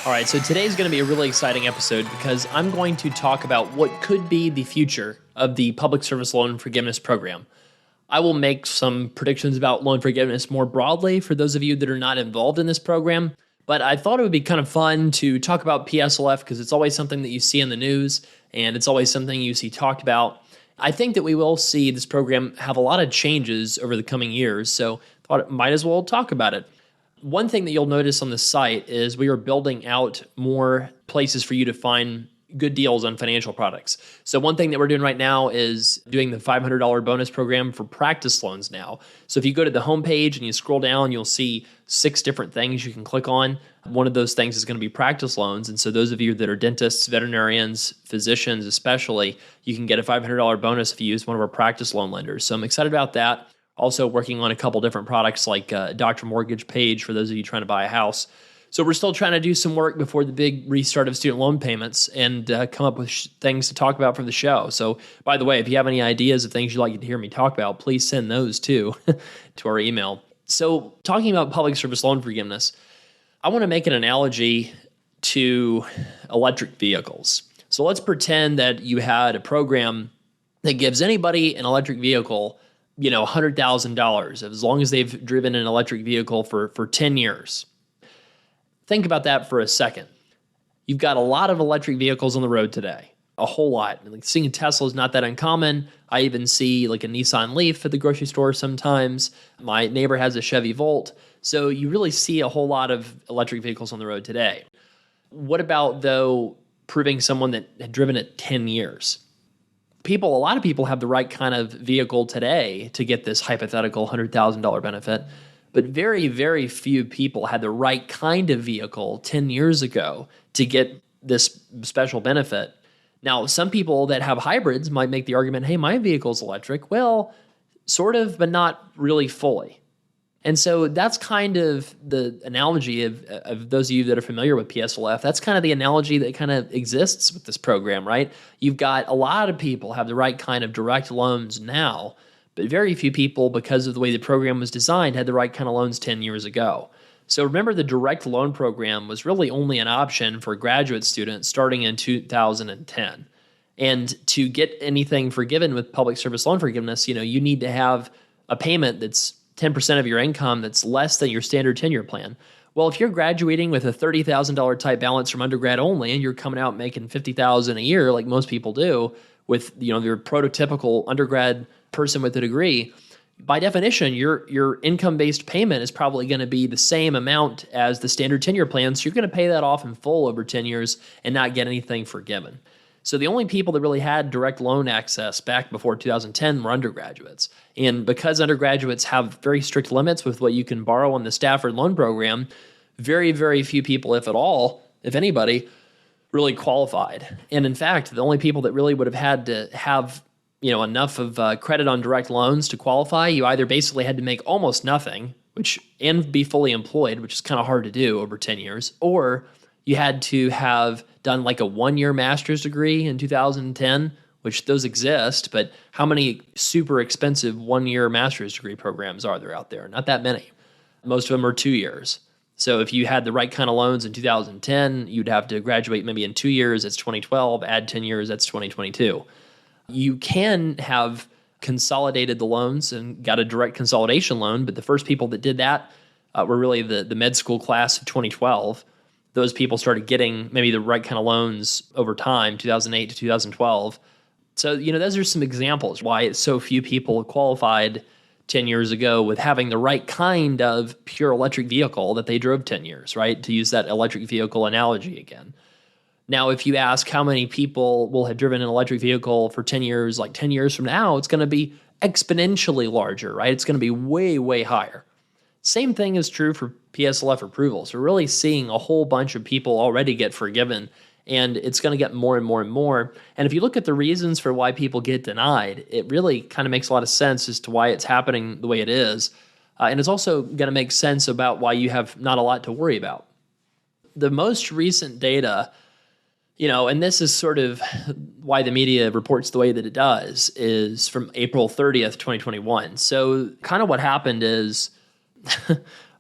All right, so today's going to be a really exciting episode because I'm going to talk about what could be the future of the Public Service Loan Forgiveness Program. I will make some predictions about loan forgiveness more broadly for those of you that are not involved in this program, but I thought it would be kind of fun to talk about PSLF because it's always something that you see in the news and it's always something you see talked about. I think that we will see this program have a lot of changes over the coming years, so I thought it might as well talk about it. One thing that you'll notice on the site is we are building out more places for you to find good deals on financial products. So one thing that we're doing right now is doing the $500 bonus program for practice loans now. So if you go to the homepage and you scroll down, you'll see 6 different things you can click on. One of those things is going to be practice loans. And so those of you that are dentists, veterinarians, physicians especially, you can get a $500 bonus if you use one of our practice loan lenders. So I'm excited about that. Also working on a couple different products like Dr. Mortgage Page for those of you trying to buy a house. So we're still trying to do some work before the big restart of student loan payments and come up with things to talk about for the show. So by the way, if you have any ideas of things you'd like to hear me talk about, please send those too to our email. So talking about public service loan forgiveness, I want to make an analogy to electric vehicles. So let's pretend that you had a program that gives anybody an electric vehicle $100,000 as long as they've driven an electric vehicle for 10 years. Think about that for a second. You've got a lot of electric vehicles on the road today, a whole lot. Like seeing a Tesla is not that uncommon. I even see like a Nissan Leaf at the grocery store sometimes. My neighbor has a Chevy Volt. So you really see a whole lot of electric vehicles on the road today. What about, though, proving someone that had driven it 10 years? A lot of people have the right kind of vehicle today to get this hypothetical $100,000 benefit, but very, very few people had the right kind of vehicle 10 years ago to get this special benefit. Now, some people that have hybrids might make the argument, hey, my vehicle's electric. Well, sort of, but not really fully. And so that's kind of the analogy of those of you that are familiar with PSLF. That's kind of the analogy that kind of exists with this program, right? You've got a lot of people have the right kind of direct loans now, but very few people, because of the way the program was designed, had the right kind of loans 10 years ago. So remember, the direct loan program was really only an option for graduate students starting in 2010. And to get anything forgiven with public service loan forgiveness, you need to have a payment that's 10% of your income that's less than your standard tenure plan. Well, if you're graduating with a $30,000 type balance from undergrad only, and you're coming out making $50,000 a year, like most people do, with your prototypical undergrad person with a degree, by definition, your income-based payment is probably going to be the same amount as the standard tenure plan. So you're going to pay that off in full over 10 years and not get anything forgiven. So the only people that really had direct loan access back before 2010 were undergraduates. And because undergraduates have very strict limits with what you can borrow on the Stafford loan program, very, very few people, if at all, if anybody, really qualified. And in fact, the only people that really would have had to have enough of credit on direct loans to qualify, you either basically had to make almost nothing, and be fully employed, which is kind of hard to do over 10 years, or you had to have done like a 1-year master's degree in 2010, which those exist, but how many super expensive 1-year master's degree programs are there out there? Not that many. Most of them are 2 years. So if you had the right kind of loans in 2010, you'd have to graduate maybe in 2 years, that's 2012, add 10 years, that's 2022. You can have consolidated the loans and got a direct consolidation loan, but the first people that did that were really the med school class of 2012. Those people started getting maybe the right kind of loans over time, 2008 to 2012. So, those are some examples why so few people qualified 10 years ago with having the right kind of pure electric vehicle that they drove 10 years, right? To use that electric vehicle analogy again. Now, if you ask how many people will have driven an electric vehicle for 10 years, like 10 years from now, it's going to be exponentially larger, right? It's going to be way, way higher. Same thing is true for PSLF approvals. We're really seeing a whole bunch of people already get forgiven, and it's going to get more and more and more. And if you look at the reasons for why people get denied, it really kind of makes a lot of sense as to why it's happening the way it is. And it's also going to make sense about why you have not a lot to worry about. The most recent data, and this is sort of why the media reports the way that it does, is from April 30th, 2021. So kind of what happened is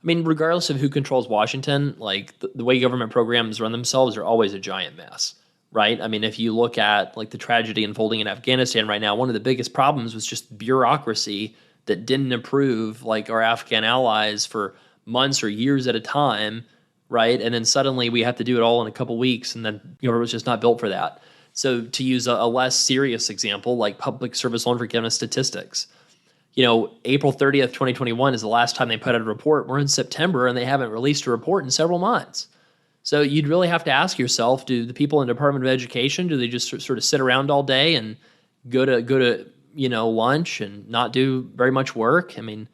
I mean, regardless of who controls Washington, like the way government programs run themselves are always a giant mess, right? I mean, if you look at like the tragedy unfolding in Afghanistan right now, one of the biggest problems was just bureaucracy that didn't approve like our Afghan allies for months or years at a time, right? And then suddenly we have to do it all in a couple weeks, and then government was just not built for that. So to use a less serious example, like public service loan forgiveness statistics, April 30th, 2021 is the last time they put out a report. We're in September and they haven't released a report in several months. So you'd really have to ask yourself, do the people in the Department of Education, do they just sort of sit around all day and go to lunch and not do very much work? I mean,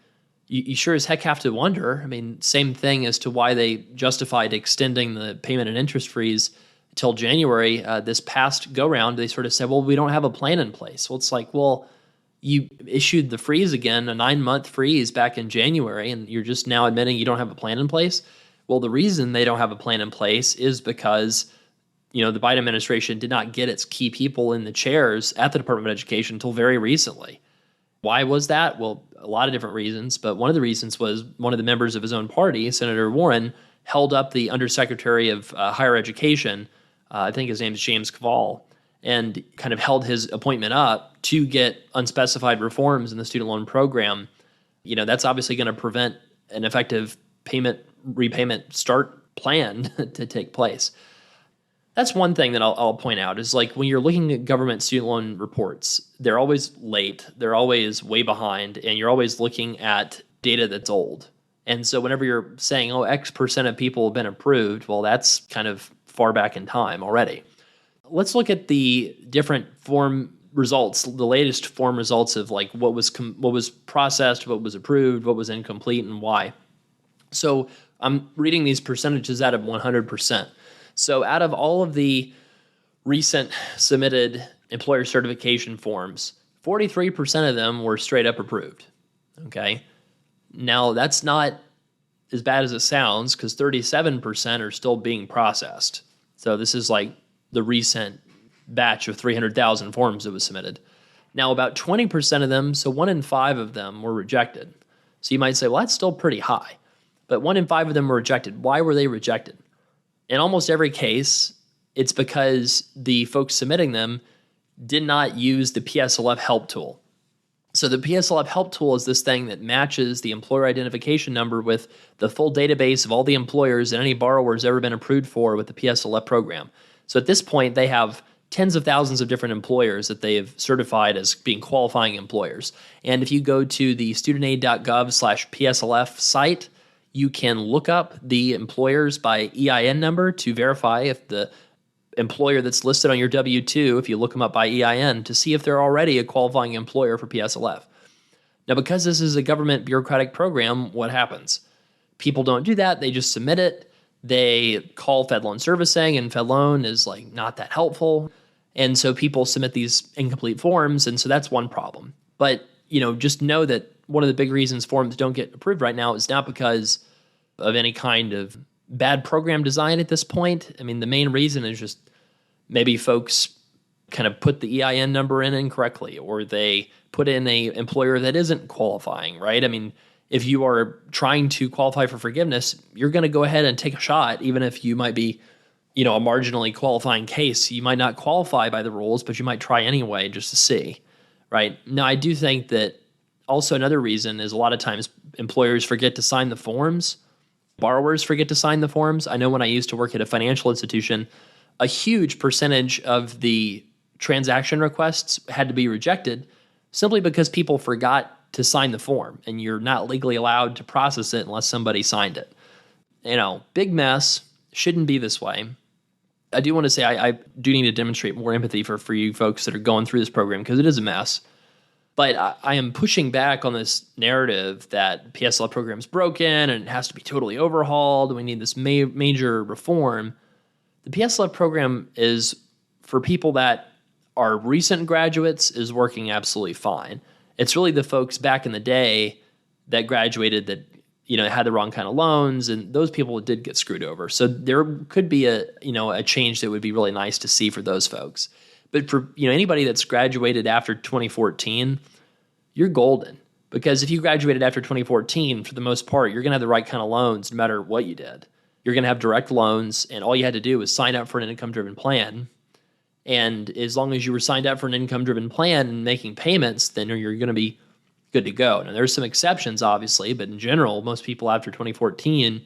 you sure as heck have to wonder. I mean, same thing as to why they justified extending the payment and interest freeze till January. This past go-round, they sort of said, well, we don't have a plan in place. Well, it's like, well, you issued the freeze again, a 9-month freeze back in January, and you're just now admitting you don't have a plan in place. Well, the reason they don't have a plan in place is because, the Biden administration did not get its key people in the chairs at the Department of Education until very recently. Why was that? Well, a lot of different reasons, but one of the reasons was one of the members of his own party, Senator Warren, held up the Undersecretary of Higher Education, I think his name is James Kval, and kind of held his appointment up to get unspecified reforms in the student loan program. That's obviously going to prevent an effective repayment start plan to take place. That's one thing that I'll point out is like when you're looking at government student loan reports, they're always late, they're always way behind, and you're always looking at data that's old. And so whenever you're saying, X% of people have been approved, well, that's kind of far back in time already. Let's look at the different form results, the latest form results of like what was processed, what was approved, what was incomplete, and why. So I'm reading these percentages out of 100%. So out of all of the recent submitted employer certification forms, 43% of them were straight up approved. Okay. Now that's not as bad as it sounds because 37% are still being processed. So this is like the recent batch of 300,000 forms that was submitted. Now about 20% of them, so 1 in 5 of them were rejected. So you might say, well, that's still pretty high. But 1 in 5 of them were rejected. Why were they rejected? In almost every case, it's because the folks submitting them did not use the PSLF help tool. So the PSLF help tool is this thing that matches the employer identification number with the full database of all the employers that any borrower has ever been approved for with the PSLF program. So at this point, they have tens of thousands of different employers that they have certified as being qualifying employers. And if you go to the studentaid.gov/PSLF site, you can look up the employers by EIN number to verify if the employer that's listed on your W-2, if you look them up by EIN, to see if they're already a qualifying employer for PSLF. Now, because this is a government bureaucratic program, what happens? People don't do that. They just submit it. They call Fed Loan Servicing, and Fed Loan is like not that helpful. And so people submit these incomplete forms, and so that's one problem. But, just know that one of the big reasons forms don't get approved right now is not because of any kind of bad program design at this point. I mean, the main reason is just maybe folks kind of put the EIN number in incorrectly, or they put in a employer that isn't qualifying, right? I mean, if you are trying to qualify for forgiveness, you're going to go ahead and take a shot, even if you might be, a marginally qualifying case. You might not qualify by the rules, but you might try anyway just to see, right? Now, I do think that also another reason is a lot of times employers forget to sign the forms. Borrowers forget to sign the forms. I know when I used to work at a financial institution, a huge percentage of the transaction requests had to be rejected simply because people forgot to sign the form, and you're not legally allowed to process it unless somebody signed it. Big mess. Shouldn't be this way. I do want to say I do need to demonstrate more empathy for you folks that are going through this program because it is a mess. But I am pushing back on this narrative that PSLF program is broken and it has to be totally overhauled. We need this major reform. The PSLF program is for people that are recent graduates is working absolutely fine. It's really the folks back in the day that graduated that had the wrong kind of loans, and those people did get screwed over. So there could be a change that would be really nice to see for those folks. But for anybody that's graduated after 2014, you're golden Because if you graduated after 2014, for the most part, you're going to have the right kind of loans no matter what you did. You're going to have direct loans, and all you had to do was sign up for an income-driven plan. And as long as you were signed up for an income-driven plan and making payments, then you're going to be good to go. Now, there's some exceptions, obviously, but in general, most people after 2014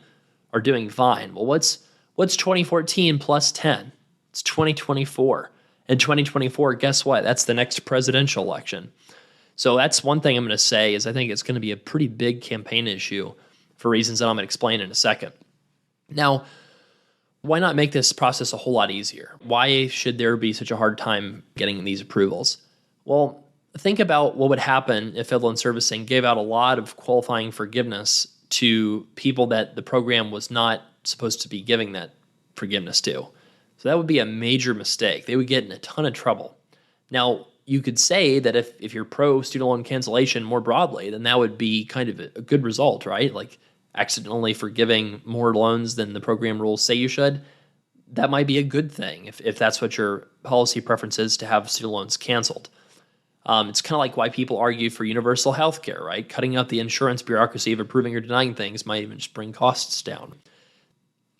are doing fine. Well, what's 2014 plus 10? It's 2024. And 2024, guess what? That's the next presidential election. So that's one thing I'm going to say is I think it's going to be a pretty big campaign issue for reasons that I'm going to explain in a second. Now, why not make this process a whole lot easier? Why should there be such a hard time getting these approvals? Well, think about what would happen if Federal Loan Servicing gave out a lot of qualifying forgiveness to people that the program was not supposed to be giving that forgiveness to. So that would be a major mistake. They would get in a ton of trouble. Now, you could say that if you're pro student loan cancellation more broadly, then that would be kind of a good result, right? Like accidentally forgiving more loans than the program rules say you should. That might be a good thing if that's what your policy preference is, to have student loans canceled. It's kind of like why people argue for universal health care, right? Cutting out the insurance bureaucracy of approving or denying things might even just bring costs down.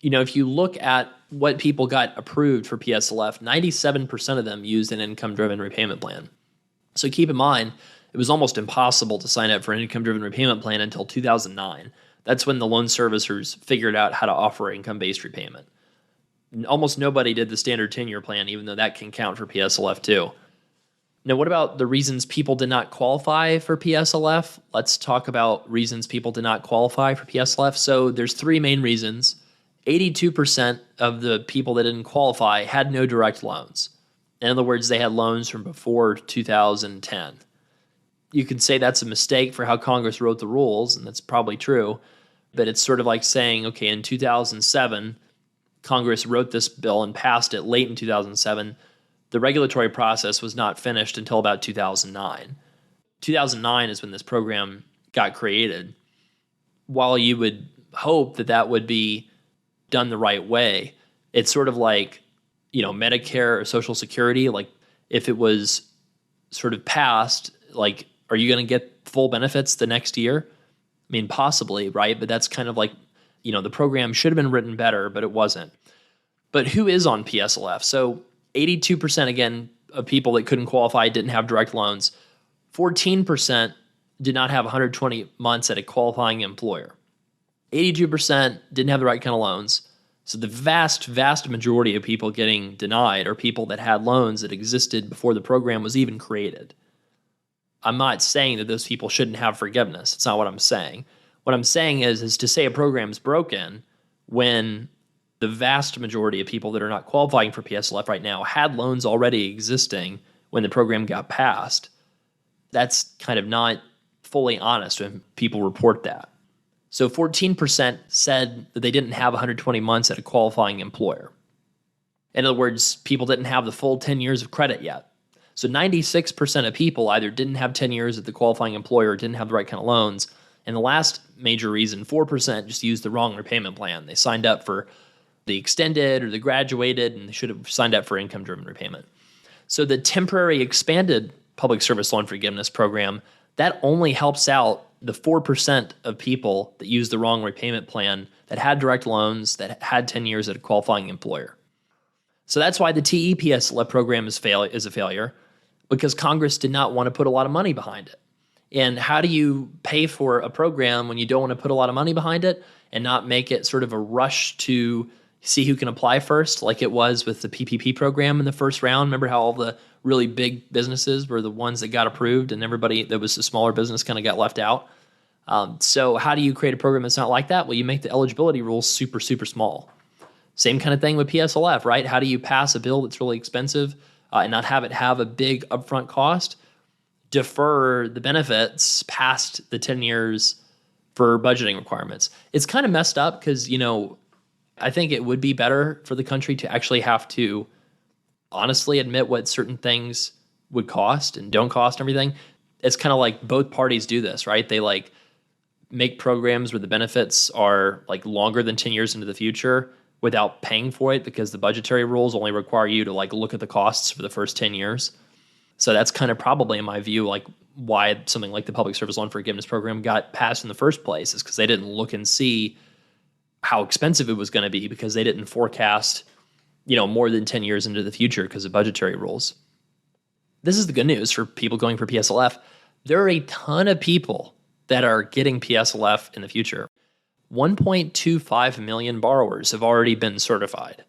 You know, if you look at what people got approved for PSLF, 97% of them used an income-driven repayment plan. So keep in mind, it was almost impossible to sign up for an income-driven repayment plan until 2009. That's when the loan servicers figured out how to offer income-based repayment. Almost nobody did the standard 10-year plan, even though that can count for PSLF too. Now, what about the reasons people did not qualify for PSLF? Let's talk about reasons people did not qualify for PSLF. So there's three main reasons. 82% of the people that didn't qualify had no direct loans. In other words, they had loans from before 2010. You could say that's a mistake for how Congress wrote the rules, and that's probably true. But it's sort of like saying, okay, in 2007, Congress wrote this bill and passed it late in 2007. The regulatory process was not finished until about 2009. 2009 is when this program got created. While you would hope that that would be done the right way, it's sort of like, you know, Medicare or Social Security. Like, if it was sort of passed, like, are you going to get full benefits the next year? I mean, possibly, right? But that's kind of like, you know, the program should have been written better, but it wasn't. But who is on PSLF? So 82%, again, of people that couldn't qualify didn't have direct loans. 14% did not have 120 months at a qualifying employer. 82% didn't have the right kind of loans. So the vast, vast majority of people getting denied are people that had loans that existed before the program was even created. I'm not saying that those people shouldn't have forgiveness. It's not what I'm saying. What I'm saying is to say a program's broken when the vast majority of people that are not qualifying for PSLF right now had loans already existing when the program got passed. That's kind of not fully honest when people report that. So 14% said that they didn't have 120 months at a qualifying employer. In other words, people didn't have the full 10 years of credit yet. So 96% of people either didn't have 10 years at the qualifying employer or didn't have the right kind of loans. And the last major reason, 4% just used the wrong repayment plan. They signed up for the extended or the graduated, and they should have signed up for income-driven repayment. So the temporary expanded public service loan forgiveness program, that only helps out the 4% of people that use the wrong repayment plan, that had direct loans, that had 10 years at a qualifying employer. So that's why the TEPSLF program is a failure, because Congress did not want to put a lot of money behind it. And how do you pay for a program when you don't want to put a lot of money behind it and not make it sort of a rush to see who can apply first, like it was with the PPP program in the first round? Remember how all the really big businesses were the ones that got approved and everybody that was a smaller business kind of got left out? So how do you create a program that's not like that? Well, you make the eligibility rules super, super small. Same kind of thing with PSLF, right? How do you pass a bill that's really expensive and not have it have a big upfront cost? Defer the benefits past the 10 years for budgeting requirements. It's kind of messed up because, you know, I think it would be better for the country to actually have to honestly admit what certain things would cost and don't cost and everything. It's kind of like both parties do this, right? They like make programs where the benefits are like longer than 10 years into the future without paying for it because the budgetary rules only require you to like look at the costs for the first 10 years. So that's kind of probably, in my view, like why something like the Public Service Loan Forgiveness Program got passed in the first place, is because they didn't look and see how expensive it was going to be, because they didn't forecast, more than 10 years into the future because of budgetary rules. This is the good news for people going for PSLF. There are a ton of people that are getting PSLF in the future. 1.25 million borrowers have already been certified.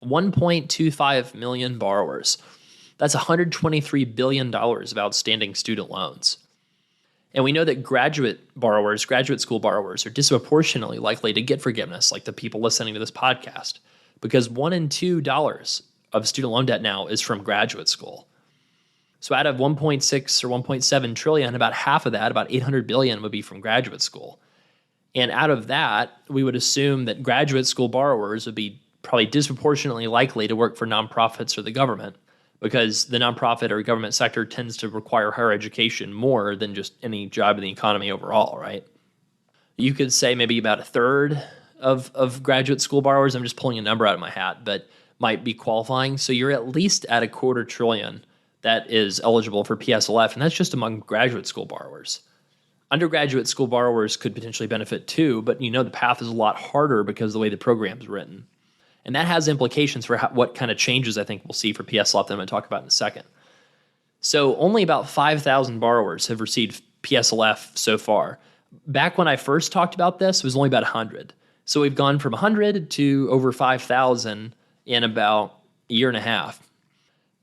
1.25 million borrowers. That's $123 billion of outstanding student loans. And we know that graduate school borrowers, are disproportionately likely to get forgiveness, like the people listening to this podcast, because $1 in $2 of student loan debt now is from graduate school. So out of 1.6 or 1.7 trillion, about half of that, about 800 billion, would be from graduate school. And out of that, we would assume that graduate school borrowers would be probably disproportionately likely to work for nonprofits or the government, because the nonprofit or government sector tends to require higher education more than just any job in the economy overall, right? You could say maybe about a third of graduate school borrowers, I'm just pulling a number out of my hat, but might be qualifying. So you're at least at $250 billion that is eligible for PSLF, and that's just among graduate school borrowers. Undergraduate school borrowers could potentially benefit too, but the path is a lot harder because of the way the program's written. And that has implications for what kind of changes I think we'll see for PSLF that I'm going to talk about in a second. So only about 5,000 borrowers have received PSLF so far. Back when I first talked about this, it was only about 100. So we've gone from 100 to over 5,000 in about a year and a half.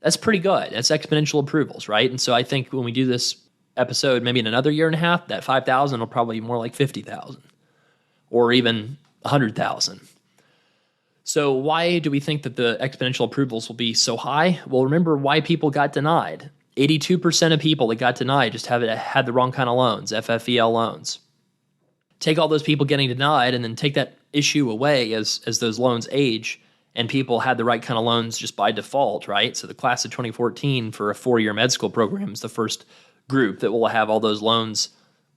That's pretty good. That's exponential approvals, right? And so I think when we do this episode, maybe in another year and a half, that 5,000 will probably be more like 50,000 or even 100,000. So why do we think that the exponential approvals will be so high? Well, remember why people got denied. 82% of people that got denied just had the wrong kind of loans, FFEL loans. Take all those people getting denied and then take that issue away as those loans age, and people had the right kind of loans just by default, right? So the class of 2014 for a 4-year med school program is the first group that will have all those loans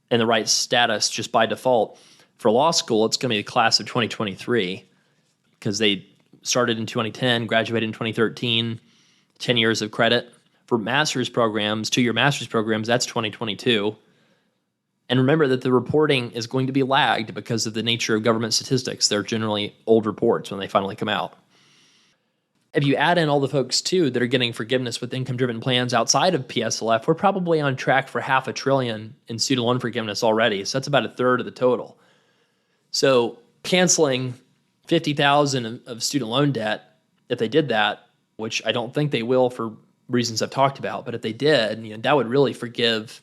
in the right status just by default. For law school, it's going to be the class of 2023 because they started in 2010, graduated in 2013, 10 years of credit. For master's programs, 2-year master's programs, that's 2022. And remember that the reporting is going to be lagged because of the nature of government statistics. They're generally old reports when they finally come out. If you add in all the folks, too, that are getting forgiveness with income-driven plans outside of PSLF, we're probably on track for $500 billion in student loan forgiveness already. So that's about a third of the total. So canceling $50,000 of student loan debt, if they did that, which I don't think they will for reasons I've talked about, but if they did, that would really forgive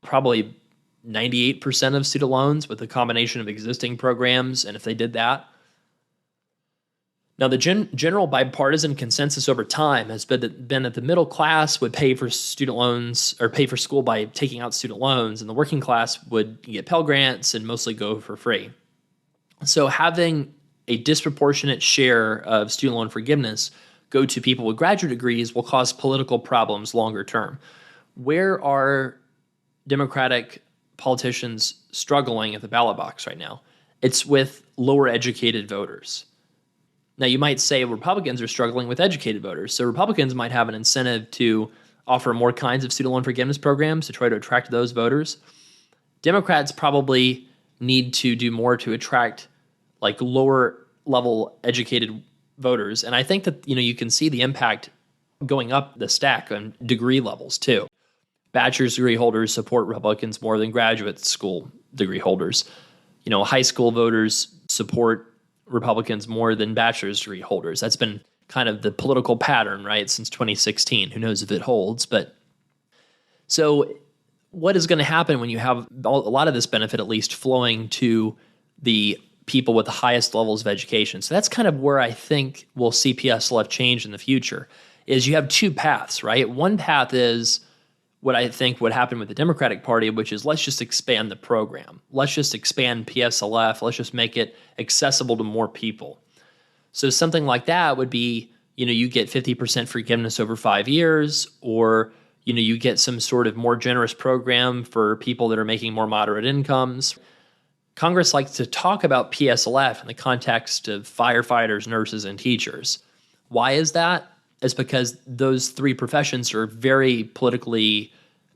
probably 98% of student loans with a combination of existing programs, and if they did that. Now, the general bipartisan consensus over time has been that the middle class would pay for student loans or pay for school by taking out student loans, and the working class would get Pell Grants and mostly go for free. So having a disproportionate share of student loan forgiveness go to people with graduate degrees will cause political problems longer term. Where are Democratic politicians struggling at the ballot box right now? It's with lower educated voters. Now, you might say Republicans are struggling with educated voters. So Republicans might have an incentive to offer more kinds of student loan forgiveness programs to try to attract those voters. Democrats probably need to do more to attract like lower level educated voters. And I think that, you can see the impact going up the stack on degree levels too. Bachelor's degree holders support Republicans more than graduate school degree holders. High school voters support Republicans more than bachelor's degree holders. That's been kind of the political pattern, right, since 2016. Who knows if it holds? But so what is going to happen when you have a lot of this benefit at least flowing to the people with the highest levels of education? So that's kind of where I think we'll see PSLF change in the future, is you have two paths, right? One path is what I think would happen with the Democratic Party, which is let's just expand the program. Let's just expand PSLF. Let's just make it accessible to more people. So something like that would be, you get 50% forgiveness over 5 years, or, you get some sort of more generous program for people that are making more moderate incomes. Congress likes to talk about PSLF in the context of firefighters, nurses, and teachers. Why is that? It's because those three professions are very politically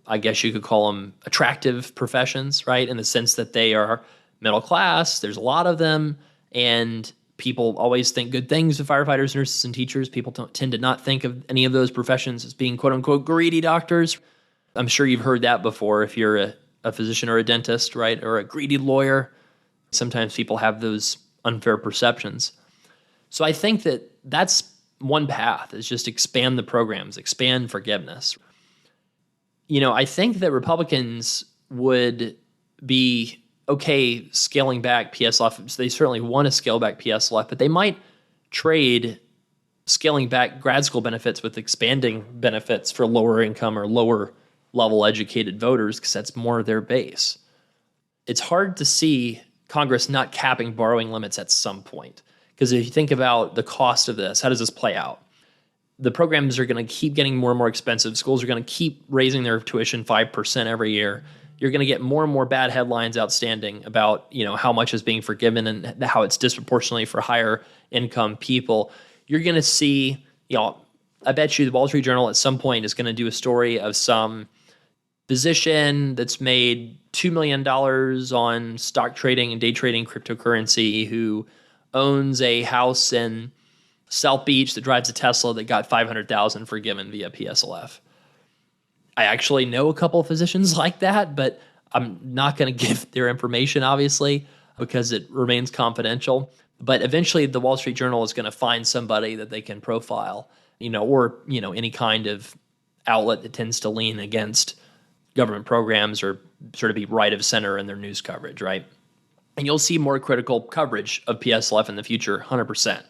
I guess you could call them attractive professions, right? In the sense that they are middle class, there's a lot of them, and people always think good things of firefighters, nurses, and teachers. People tend to not think of any of those professions as being quote unquote greedy doctors. I'm sure you've heard that before if you're a physician or a dentist, right? Or a greedy lawyer. Sometimes people have those unfair perceptions. So I think that that's one path, is just expand the programs, expand forgiveness. I think that Republicans would be okay scaling back PSLF. So they certainly want to scale back PSLF, but they might trade scaling back grad school benefits with expanding benefits for lower income or lower level educated voters, because that's more their base. It's hard to see Congress not capping borrowing limits at some point, because if you think about the cost of this, how does this play out? The programs are going to keep getting more and more expensive. Schools are going to keep raising their tuition 5% every year. You're going to get more and more bad headlines outstanding about, how much is being forgiven and how it's disproportionately for higher income people. You're going to see, I bet you the Wall Street Journal at some point is going to do a story of some physician that's made $2 million on stock trading and day trading cryptocurrency who owns a house in South Beach that drives a Tesla that got $500,000 forgiven via PSLF. I actually know a couple of physicians like that, but I'm not going to give their information, obviously, because it remains confidential. But eventually the Wall Street Journal is going to find somebody that they can profile, or any kind of outlet that tends to lean against government programs or sort of be right of center in their news coverage, right? And you'll see more critical coverage of PSLF in the future, 100%.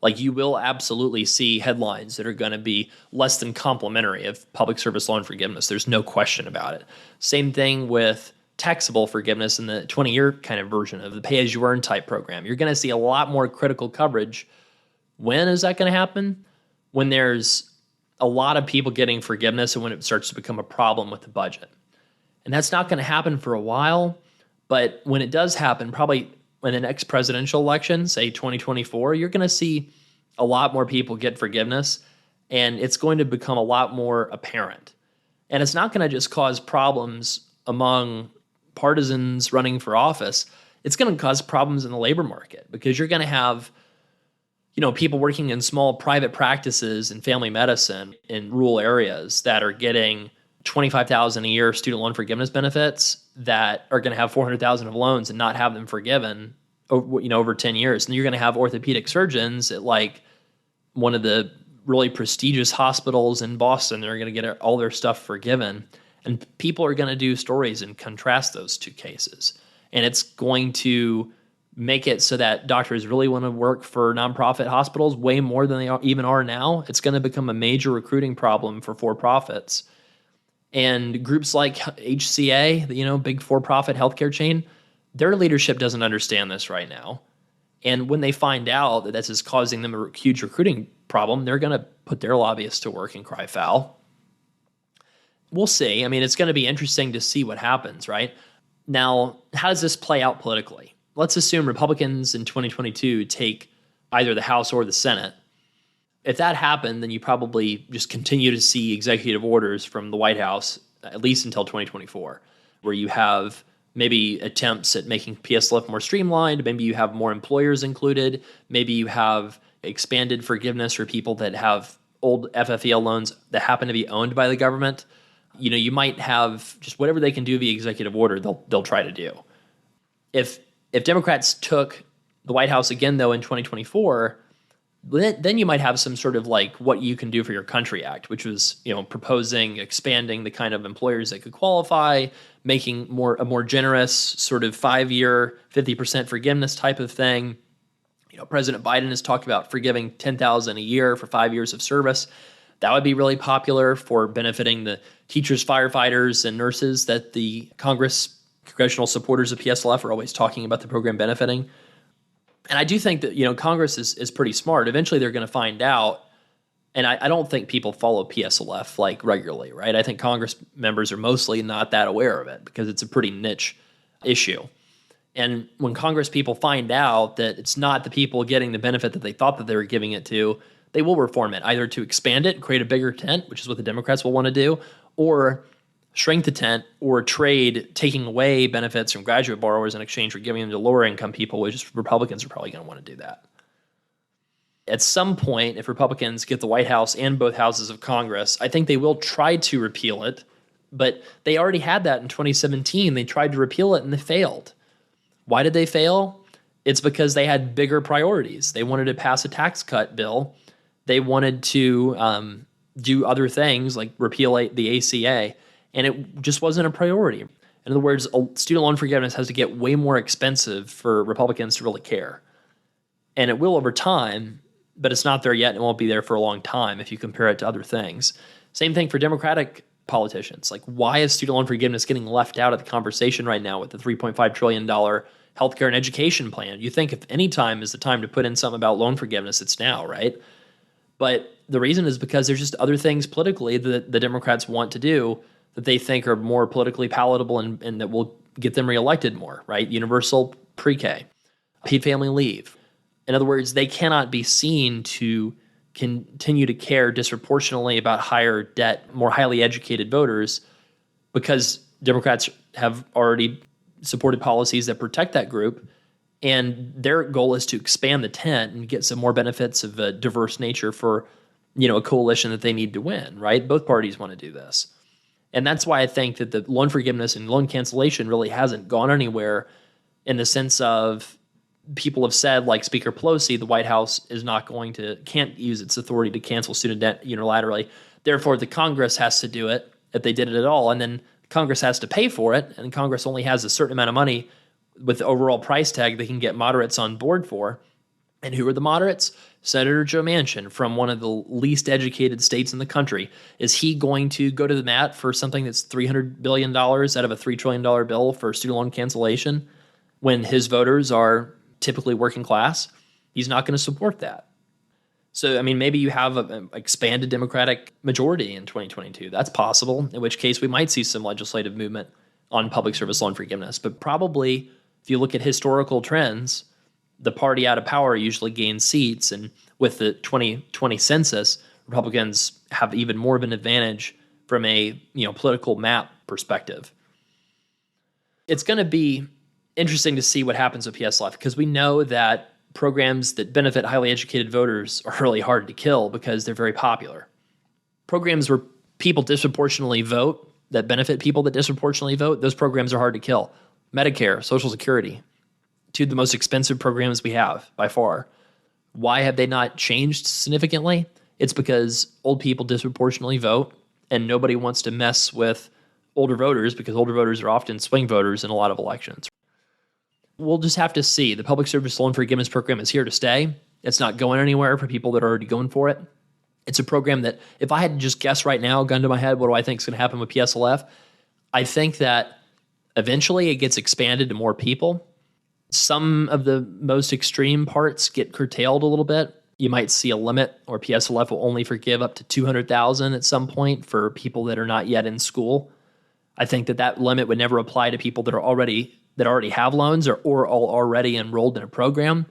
Like, you will absolutely see headlines that are going to be less than complimentary of public service loan forgiveness. There's no question about it. Same thing with taxable forgiveness in the 20-year kind of version of the pay-as-you-earn type program. You're going to see a lot more critical coverage. When is that going to happen? When there's a lot of people getting forgiveness and when it starts to become a problem with the budget. And that's not going to happen for a while, but when it does happen, probably in the next presidential election, say 2024, you're going to see a lot more people get forgiveness, and it's going to become a lot more apparent. And it's not going to just cause problems among partisans running for office. It's going to cause problems in the labor market, because you're going to have people working in small private practices in family medicine in rural areas that are getting $25,000 a year student loan forgiveness benefits that are going to have $400,000 of loans and not have them forgiven, over 10 years. And you're going to have orthopedic surgeons at like one of the really prestigious hospitals in Boston. They're going to get all their stuff forgiven. And people are going to do stories and contrast those two cases. And it's going to make it so that doctors really want to work for nonprofit hospitals way more than they even are now. It's going to become a major recruiting problem for for-profits. And groups like HCA, big for-profit healthcare chain, their leadership doesn't understand this right now. And when they find out that this is causing them a huge recruiting problem, they're going to put their lobbyists to work and cry foul. We'll see. I mean, it's going to be interesting to see what happens, right? Now, how does this play out politically? Let's assume Republicans in 2022 take either the House or the Senate. If that happened, then you probably just continue to see executive orders from the White House, at least until 2024, where you have maybe attempts at making PSLF more streamlined. Maybe you have more employers included. Maybe you have expanded forgiveness for people that have old FFEL loans that happen to be owned by the government. You might have just whatever they can do via executive order, they'll try to do. If Democrats took the White House again, though, in 2024, then you might have some sort of like what you can do for your country act, which was, proposing expanding the kind of employers that could qualify, making a more generous sort of 5-year 50% forgiveness type of thing. President Biden has talked about forgiving $10,000 a year for 5 years of service. That would be really popular for benefiting the teachers, firefighters, and nurses that the congressional supporters of PSLF are always talking about the program benefiting. And I do think that, Congress is pretty smart. Eventually they're going to find out. And I don't think people follow PSLF like regularly, right? I think Congress members are mostly not that aware of it because it's a pretty niche issue. And when Congress people find out that it's not the people getting the benefit that they thought that they were giving it to, they will reform it, either to expand it, create a bigger tent, which is what the Democrats will want to do, or shrink the tent or trade taking away benefits from graduate borrowers in exchange for giving them to lower income people, which Republicans are probably going to want to do that. At some point, if Republicans get the White House and both houses of Congress, I think they will try to repeal it, but they already had that in 2017. They tried to repeal it and they failed. Why did they fail? It's because they had bigger priorities. They wanted to pass a tax cut bill. They wanted to do other things like repeal the ACA, and it just wasn't a priority. In other words, student loan forgiveness has to get way more expensive for Republicans to really care. And it will over time, but it's not there yet, and it won't be there for a long time if you compare it to other things. Same thing for Democratic politicians. Like, why is student loan forgiveness getting left out of the conversation right now with the $3.5 trillion healthcare and education plan? You think if any time is the time to put in something about loan forgiveness, it's now, right? But the reason is because there's just other things politically that the Democrats want to do that they think are more politically palatable and that will get them reelected more, right? Universal pre-K, paid family leave. In other words, they cannot be seen to continue to care disproportionately about higher debt, more highly educated voters, because Democrats have already supported policies that protect that group, and their goal is to expand the tent and get some more benefits of a diverse nature for, a coalition that they need to win, right? Both parties want to do this. And that's why I think that the loan forgiveness and loan cancellation really hasn't gone anywhere, in the sense of people have said, like Speaker Pelosi, the White House can't use its authority to cancel student debt unilaterally. Therefore, the Congress has to do it if they did it at all. And then Congress has to pay for it. And Congress only has a certain amount of money with the overall price tag they can get moderates on board for. And who are the moderates? Senator Joe Manchin from one of the least educated states in the country. Is he going to go to the mat for something that's $300 billion out of a $3 trillion bill for student loan cancellation when his voters are typically working class? He's not going to support that. So, maybe you have an expanded Democratic majority in 2022. That's possible, in which case we might see some legislative movement on public service loan forgiveness. But probably, if you look at historical trends, the party out of power usually gains seats. And with the 2020 census, Republicans have even more of an advantage from a political map perspective. It's going to be interesting to see what happens with PSLF, because we know that programs that benefit highly educated voters are really hard to kill because they're very popular. Programs where people disproportionately vote, that benefit people that disproportionately vote, those programs are hard to kill. Medicare, Social Security, two of the most expensive programs we have by far. Why have they not changed significantly? It's because old people disproportionately vote, and nobody wants to mess with older voters because older voters are often swing voters in a lot of elections. We'll just have to see. The Public Service Loan Forgiveness Program is here to stay. It's not going anywhere for people that are already going for it. It's a program that, if I had to just guess right now, gun to my head, what do I think is going to happen with PSLF? I think that eventually it gets expanded to more people. Some of the most extreme parts get curtailed a little bit. You might see a limit, or PSLF will only forgive up to $200,000 at some point for people that are not yet in school. I think that limit would never apply to people that already have loans or are already enrolled in a program.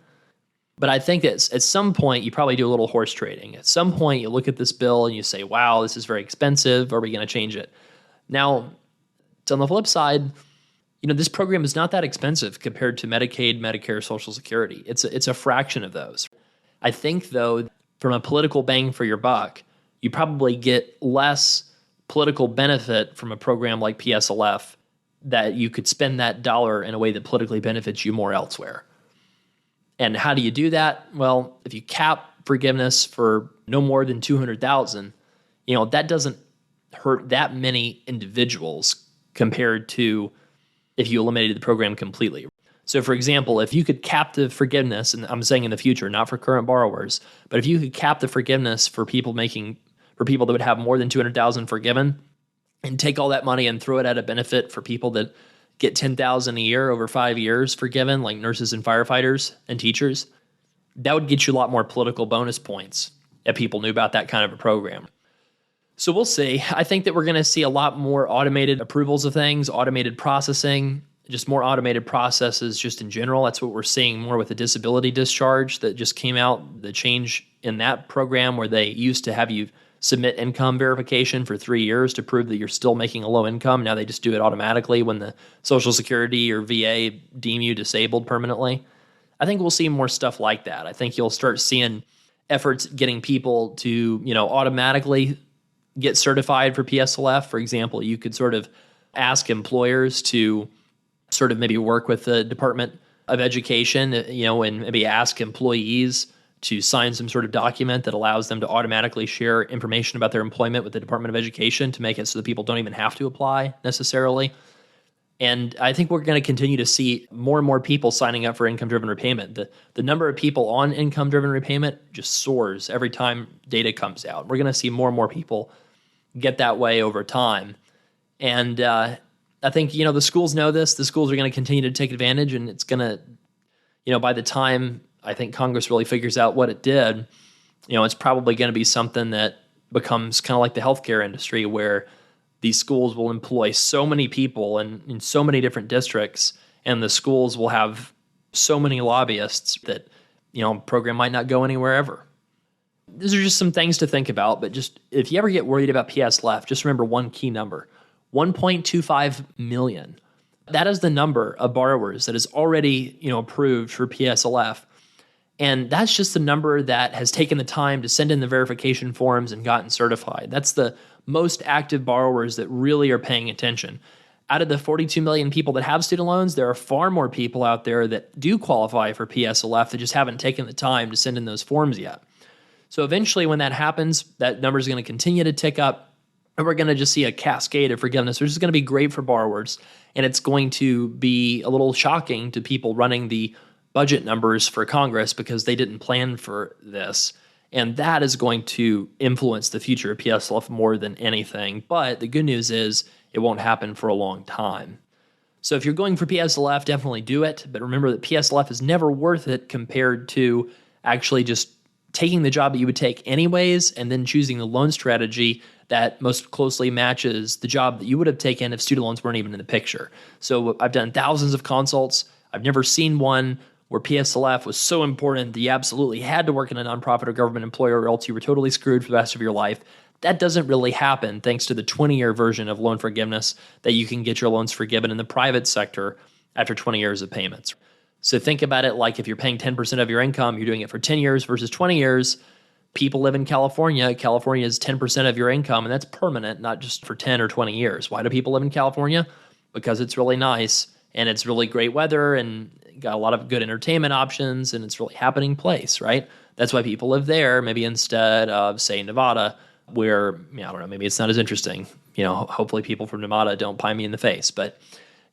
But I think that at some point you probably do a little horse trading. At some point you look at this bill and you say, wow, this is very expensive. Are we going to change it? Now, on the flip side, this program is not that expensive compared to Medicaid, Medicare, Social Security. It's a fraction of those. I think, though, from a political bang for your buck, you probably get less political benefit from a program like PSLF, that you could spend that dollar in a way that politically benefits you more elsewhere. And how do you do that? Well, if you cap forgiveness for no more than $200,000, that doesn't hurt that many individuals compared to if you eliminated the program completely. So, for example, if you could cap the forgiveness, and I'm saying in the future, not for current borrowers, but if you could cap the forgiveness for people that would have more than $200,000 forgiven, and take all that money and throw it at a benefit for people that get $10,000 a year over 5 years forgiven, like nurses and firefighters and teachers, that would get you a lot more political bonus points if people knew about that kind of a program. So we'll see. I think that we're going to see a lot more automated approvals of things, automated processing, just more automated processes just in general. That's what we're seeing more with the disability discharge that just came out, the change in that program where they used to have you submit income verification for 3 years to prove that you're still making a low income. Now they just do it automatically when the Social Security or VA deem you disabled permanently. I think we'll see more stuff like that. I think you'll start seeing efforts getting people to, automatically get certified for PSLF. For example, you could sort of ask employers to sort of maybe work with the Department of Education, and maybe ask employees to sign some sort of document that allows them to automatically share information about their employment with the Department of Education to make it so that people don't even have to apply necessarily. And I think we're going to continue to see more and more people signing up for income-driven repayment. The number of people on income-driven repayment just soars every time data comes out. We're going to see more and more people get that way over time. And I think, the schools know this. The schools are going to continue to take advantage, and it's going to, by the time I think Congress really figures out what it did, it's probably going to be something that becomes kind of like the healthcare industry, where these schools will employ so many people in so many different districts, and the schools will have so many lobbyists that, program might not go anywhere ever. These are just some things to think about, but just if you ever get worried about PSLF, just remember one key number, 1.25 million. That is the number of borrowers that is already, approved for PSLF. And that's just the number that has taken the time to send in the verification forms and gotten certified. That's the most active borrowers that really are paying attention. Out of the 42 million people that have student loans, there are far more people out there that do qualify for PSLF that just haven't taken the time to send in those forms yet. So eventually when that happens, that number is going to continue to tick up, and we're going to just see a cascade of forgiveness, which is going to be great for borrowers. And it's going to be a little shocking to people running the budget numbers for Congress because they didn't plan for this. And that is going to influence the future of PSLF more than anything. But the good news is it won't happen for a long time. So if you're going for PSLF, definitely do it. But remember that PSLF is never worth it compared to actually just taking the job that you would take anyways and then choosing the loan strategy that most closely matches the job that you would have taken if student loans weren't even in the picture. So I've done thousands of consults. I've never seen one where PSLF was so important that you absolutely had to work in a nonprofit or government employer or else you were totally screwed for the rest of your life. That doesn't really happen thanks to the 20-year version of loan forgiveness that you can get your loans forgiven in the private sector after 20 years of payments. So think about it like if you're paying 10% of your income, you're doing it for 10 years versus 20 years. People live in California. California is 10% of your income, and that's permanent, not just for 10 or 20 years. Why do people live in California? Because it's really nice, and it's really great weather, and got a lot of good entertainment options, and it's really happening place, right? That's why people live there, maybe instead of, say, Nevada, where, I don't know, maybe it's not as interesting. Hopefully people from Nevada don't pie me in the face. But,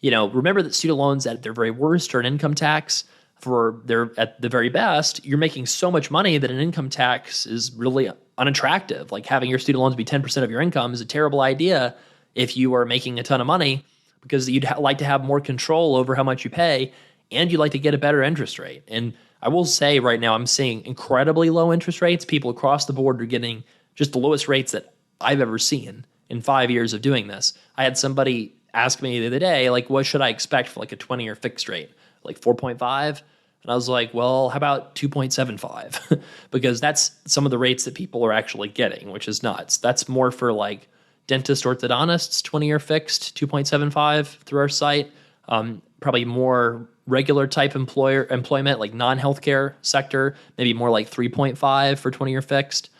remember that student loans at their very worst are an income tax. At the very best, you're making so much money that an income tax is really unattractive. Like having your student loans be 10% of your income is a terrible idea if you are making a ton of money, because you'd like to have more control over how much you pay, and you'd like to get a better interest rate. And I will say right now I'm seeing incredibly low interest rates. People across the board are getting just the lowest rates that I've ever seen in 5 years of doing this. I had somebody ask me the other day, like, what should I expect for like a 20-year fixed rate? Like 4.5? And I was like, well, how about 2.75? Because that's some of the rates that people are actually getting, which is nuts. That's more for like dentist orthodontists, 20-year fixed, 2.75 through our site. Probably more regular type employment, like non-healthcare sector, maybe more like 3.5 for 20-year fixed.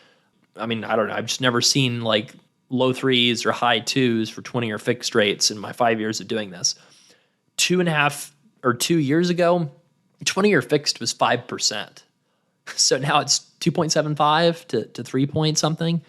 I mean, I don't know. I've just never seen like low threes or high twos for 20-year fixed rates in my 5 years of doing this. 2 years ago, 20-year fixed was 5%. So now it's 2.75 to 3 point something.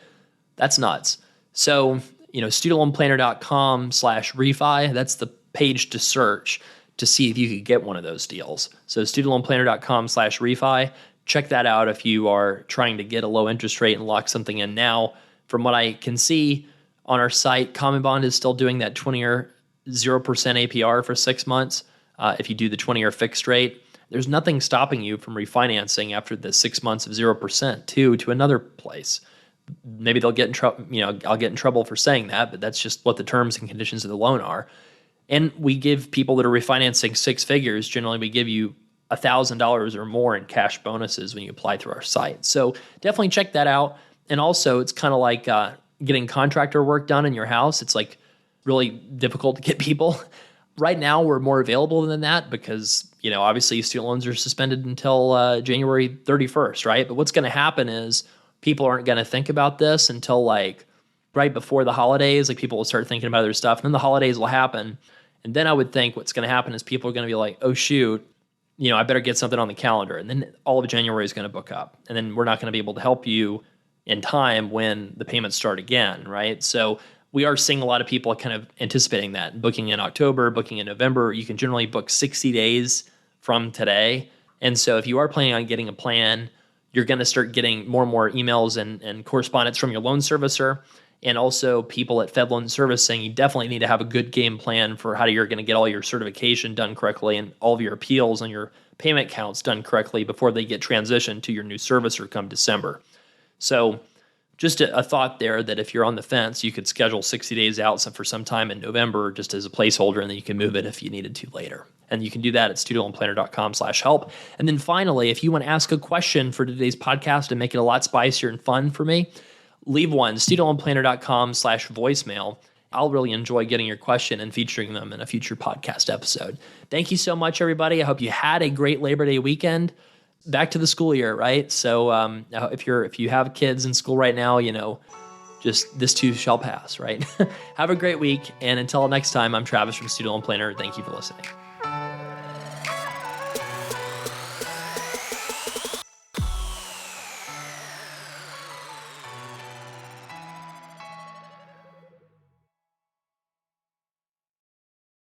That's nuts. So, studentloanplanner.com/refi, that's the page to search to see if you could get one of those deals. So studentloanplanner.com/refi, check that out if you are trying to get a low interest rate and lock something in now. From what I can see on our site, Common Bond is still doing that 20-year 0% APR for 6 months. If you do the 20-year fixed rate, there's nothing stopping you from refinancing after the 6 months of 0% to another place. Maybe they'll get in trouble. I'll get in trouble for saying that, but that's just what the terms and conditions of the loan are. And we give people that are refinancing six figures, generally we give you $1,000 or more in cash bonuses when you apply through our site. So definitely check that out. And also, it's kind of like getting contractor work done in your house. It's like really difficult to get people. Right now, we're more available than that because, obviously student loans are suspended until January 31st, right? But what's going to happen is people aren't going to think about this until like right before the holidays. Like people will start thinking about other stuff, and then the holidays will happen. And then I would think what's going to happen is people are going to be like, oh, shoot, I better get something on the calendar. And then all of January is going to book up. And then we're not going to be able to help you in time when the payments start again, right? So we are seeing a lot of people kind of anticipating that, booking in October, booking in November. You can generally book 60 days from today. And so if you are planning on getting a plan, you're going to start getting more and more emails and correspondence from your loan servicer, and also people at Fed Loan Service saying you definitely need to have a good game plan for how you're going to get all your certification done correctly and all of your appeals and your payment counts done correctly before they get transitioned to your new servicer come December. So just a thought there that if you're on the fence, you could schedule 60 days out for some time in November just as a placeholder, and then you can move it if you needed to later. And you can do that at studentloanplanner.com/help. And then finally, if you want to ask a question for today's podcast and make it a lot spicier and fun for me, leave one, studentloanplanner.com/voicemail. I'll really enjoy getting your question and featuring them in a future podcast episode. Thank you so much, everybody. I hope you had a great Labor Day weekend. Back to the school year, right? So if you have kids in school right now, just this too shall pass, right? Have a great week. And until next time, I'm Travis from Student Loan Planner. Thank you for listening.